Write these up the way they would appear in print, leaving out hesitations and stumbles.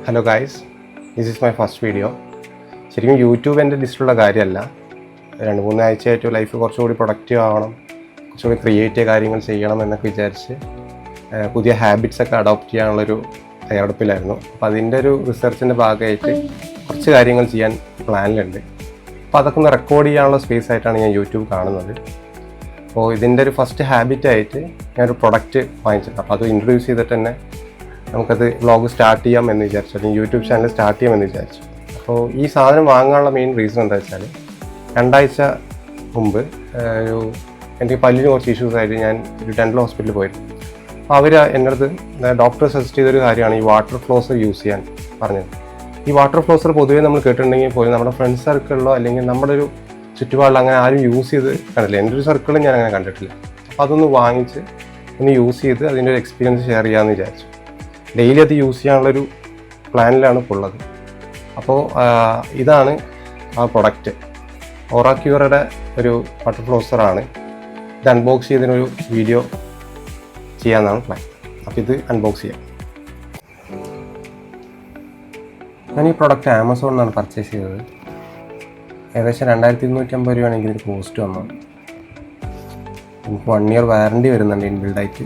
Hello guys, this is my first video. ശരിക്കും YouTube എൻ്റെ ലിസ്റ്റിലുള്ള കാര്യമല്ല. 2-3 ആഴ്ചയായിട്ട് ലൈഫ് കുറച്ചുകൂടി പ്രൊഡക്റ്റീവ് ആവണം, കുറച്ചുകൂടി ക്രിയേറ്റീവ് കാര്യങ്ങൾ ചെയ്യണം എന്നൊക്കെ വിചാരിച്ച് പുതിയ ഹാബിറ്റ്സൊക്കെ അഡോപ്റ്റ് ചെയ്യാനുള്ളൊരു തയ്യാറെടുപ്പിലായിരുന്നു. അപ്പോൾ അതിൻ്റെ ഒരു റിസർച്ചിൻ്റെ ഭാഗമായിട്ട് കുറച്ച് കാര്യങ്ങൾ ചെയ്യാൻ പ്ലാനിലുണ്ട്. അപ്പോൾ അതൊക്കെ ഒന്ന് റെക്കോർഡ് ചെയ്യാനുള്ള സ്പേസ് ആയിട്ടാണ് ഞാൻ യൂട്യൂബ് കാണുന്നത്. അപ്പോൾ ഇതിൻ്റെ ഒരു ഫസ്റ്റ് ഹാബിറ്റായിട്ട് ഞാനൊരു പ്രൊഡക്റ്റ് വാങ്ങിച്ചിട്ടുണ്ട്. അപ്പോൾ അത് ഇൻട്രൊഡ്യൂസ് ചെയ്തിട്ട് തന്നെ നമുക്കത് വ്ളോഗ് സ്റ്റാർട്ട് ചെയ്യാം എന്ന് വിചാരിച്ചു, അല്ലെങ്കിൽ യൂട്യൂബ് ചാനൽ സ്റ്റാർട്ട് ചെയ്യാമെന്ന് വിചാരിച്ചു. അപ്പോൾ ഈ സാധനം വാങ്ങാനുള്ള മെയിൻ റീസൺ എന്താ വെച്ചാൽ, 2 ആഴ്ച മുമ്പ് എനിക്ക് പല്ലിന് കുറച്ച് ഇഷ്യൂസ് ആയിട്ട് ഞാൻ ഒരു ഡെൻ്റൽ ഹോസ്പിറ്റലിൽ പോയിരുന്നു. അപ്പോൾ അവർ എൻ്റെ അടുത്ത് ഡോക്ടർ സജസ്റ്റ് ചെയ്തൊരു കാര്യമാണ് ഈ വാട്ടർ ഫ്ലോസർ യൂസ് ചെയ്യാൻ പറഞ്ഞത്. ഈ വാട്ടർ ഫ്ലോസർ പൊതുവേ നമ്മൾ കേട്ടിട്ടുണ്ടെങ്കിൽ പോലും നമ്മുടെ ഫ്രണ്ട് സർക്കിളിലോ അല്ലെങ്കിൽ നമ്മുടെ ഒരു ചുറ്റുപാടിൽ അങ്ങനെ ആരും യൂസ് ചെയ്ത് കണ്ടില്ല. എൻ്റെ ഒരു സർക്കിളും ഞാൻ അങ്ങനെ കണ്ടിട്ടില്ല. അപ്പോൾ അതൊന്ന് വാങ്ങിച്ച് ഒന്ന് യൂസ് ചെയ്ത് അതിൻ്റെ ഒരു എക്സ്പീരിയൻസ് ഷെയർ ചെയ്യാമെന്ന് വിചാരിച്ചു. ഡെയിലി അത് യൂസ് ചെയ്യാനുള്ളൊരു പ്ലാനിലാണ് ഇപ്പോൾ ഉള്ളത്. അപ്പോൾ ഇതാണ് ആ പ്രൊഡക്റ്റ്. ഓറാക്യൂറയുടെ ഒരു വാട്ടർ ഫ്ലോസറാണ്. ഇത് അൺബോക്സ് ചെയ്തതിനൊരു വീഡിയോ ചെയ്യാമെന്നാണ് പ്ലാൻ. അപ്പോൾ ഇത് അൺബോക്സ് ചെയ്യാം. ഞാൻ ഈ പ്രൊഡക്റ്റ് ആമസോണിൽ നിന്നാണ് പർച്ചേസ് ചെയ്തത്. ഏകദേശം 2250 രൂപയാണെങ്കിൽ ഇതിന് കോസ്റ്റ് വന്നത്. നമുക്ക് 1 ഇയർ വാറണ്ടി വരുന്നുണ്ട് ഇൻബിൽഡായിട്ട്.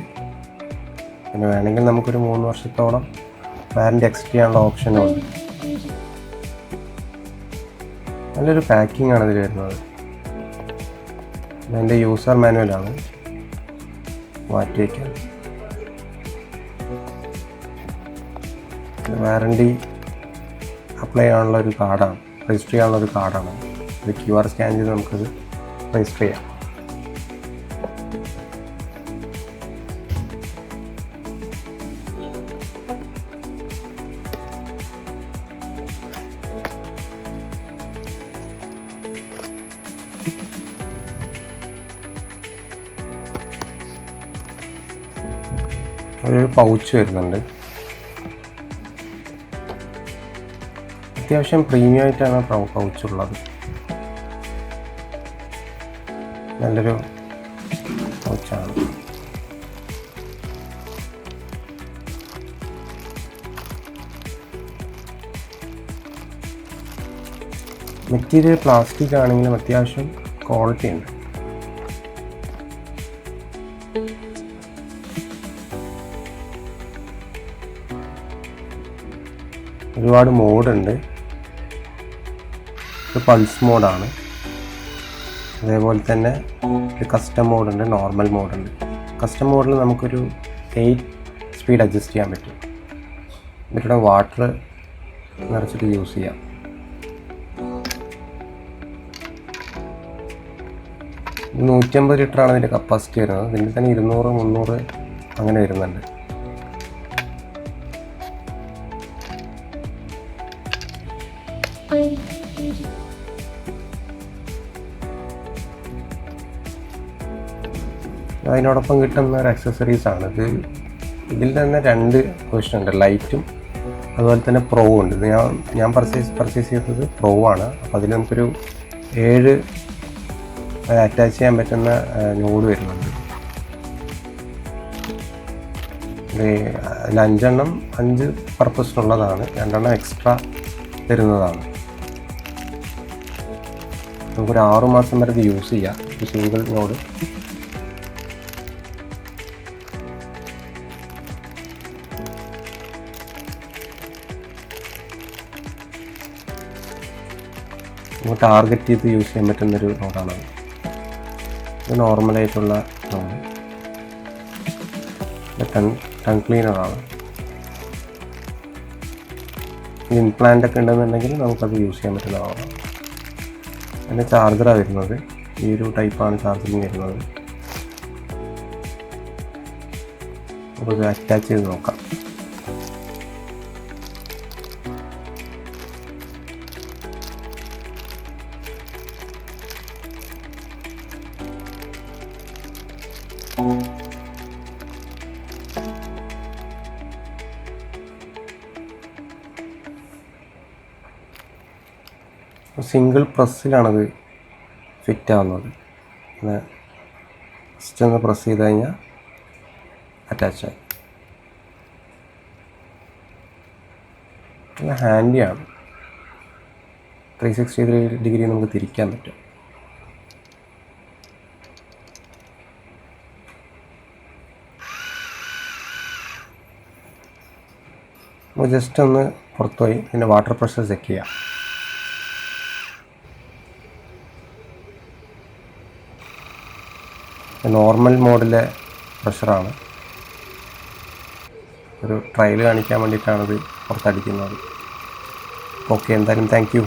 പിന്നെ വേണമെങ്കിൽ നമുക്കൊരു 3 വർഷത്തോളം വാറണ്ടി എക്സ്റ്റെൻഡ് ചെയ്യാനുള്ള ഓപ്ഷനും ഉണ്ട്. നല്ലൊരു പാക്കിംഗ് ആണ് ഇതിൽ വരുന്നത്. ഇതിൻ്റെ യൂസർ മാനുവലാണ്, മാറ്റി വയ്ക്കാൻ. വാറണ്ടി അപ്ലൈ ചെയ്യാനുള്ള ഒരു കാർഡാണ്, രജിസ്റ്റർ ചെയ്യാനുള്ളൊരു കാർഡാണ്. ഇത് QR സ്കാൻ ചെയ്ത് നമുക്കത് രജിസ്റ്റർ ചെയ്യാം. ഒരു പൗച്ച് വരുന്നുണ്ട്. അത്യാവശ്യം പ്രീമിയം ആയിട്ടാണ് പൗച്ചുള്ളത്. നല്ലൊരു പൗച്ചാണ്. മെറ്റീരിയൽ പ്ലാസ്റ്റിക് ആണെങ്കിലും അത്യാവശ്യം ക്വാളിറ്റി ഉണ്ട്. ഒരുപാട് മോഡുണ്ട്. ഇത് പൾസ് മോഡാണ്. അതേപോലെ തന്നെ ഒരു കസ്റ്റം മോഡുണ്ട്, നോർമൽ മോഡുണ്ട്. കസ്റ്റം മോഡിൽ നമുക്കൊരു 8 സ്പീഡ് അഡ്ജസ്റ്റ് ചെയ്യാൻ പറ്റും. ഇതിലൂടെ വാട്ടർ നിറച്ചിട്ട് യൂസ് ചെയ്യാം. ഇത് 150 ലിറ്ററാണ് ഇതിൻ്റെ കപ്പാസിറ്റി വരുന്നത്. ഇതിൽ തന്നെ 200-300 അങ്ങനെ വരുന്നുണ്ട്. അതിനോടൊപ്പം കിട്ടുന്ന ഒരു ആക്സസറീസാണ് ഇത്. ഇതിൽ തന്നെ 2 വേർഷൻ ഉണ്ട്, ലൈറ്റും അതുപോലെ തന്നെ പ്രോ ഉണ്ട്. ഇത് ഞാൻ പർച്ചേസ് ചെയ്തത് പ്രോ ആണ്. അപ്പോൾ അതിൽ നമുക്കൊരു 7 അറ്റാച്ച് ചെയ്യാൻ പറ്റുന്ന നോഡ് വരുന്നുണ്ട്. അതിൽ 5 പർപ്പസിനുള്ളതാണ്, 2 എക്സ്ട്രാ തരുന്നതാണ്. നമുക്കൊരു 6 മാസം വരെ ഇത് യൂസ് ചെയ്യാം, ഒരു സിംഗിൾ നോഡ്. നമുക്ക് ടാർഗറ്റ് ചെയ്ത് യൂസ് ചെയ്യാൻ പറ്റുന്നൊരു നോഡാണ്. ഇത് നോർമലായിട്ടുള്ള നോഡ്. ടങ് ക്ലീനറാണ്. ഇംപ്ലാന്റ് ഒക്കെ ഉണ്ടെന്നുണ്ടെങ്കിൽ നമുക്കത് യൂസ് ചെയ്യാൻ പറ്റുന്നതാണ്. അതിൻ്റെ ചാർജറാണ് വരുന്നത്. ഈ ഒരു ടൈപ്പാണ് ചാർജറിങ് വരുന്നത്. നമുക്ക് അറ്റാച്ച് ചെയ്ത് നോക്കാം. സിംഗിൾ പ്രസ്സിലാണത് ഫിറ്റ് ആവുന്നത്. ജസ്റ്റ് ഒന്ന് പ്രസ് ചെയ്ത് കഴിഞ്ഞാൽ അറ്റാച്ചായി. നല്ല ഹാൻഡിയാണ്. 360 ഡിഗ്രി നമുക്ക് തിരിക്കാൻ പറ്റും. നമുക്ക് ജസ്റ്റ് ഒന്ന് പുറത്തു പോയി പിന്നെ വാട്ടർ പ്രഷർ ചെക്ക് ചെയ്യാം. നോർമൽ മോഡിലെ പ്രഷറാണ്. ഒരു ട്രയൽ കാണിക്കാൻ വേണ്ടിയിട്ടാണിത് പുറത്തടിക്കുന്നത്. ഓക്കെ, എന്തായാലും താങ്ക് യു.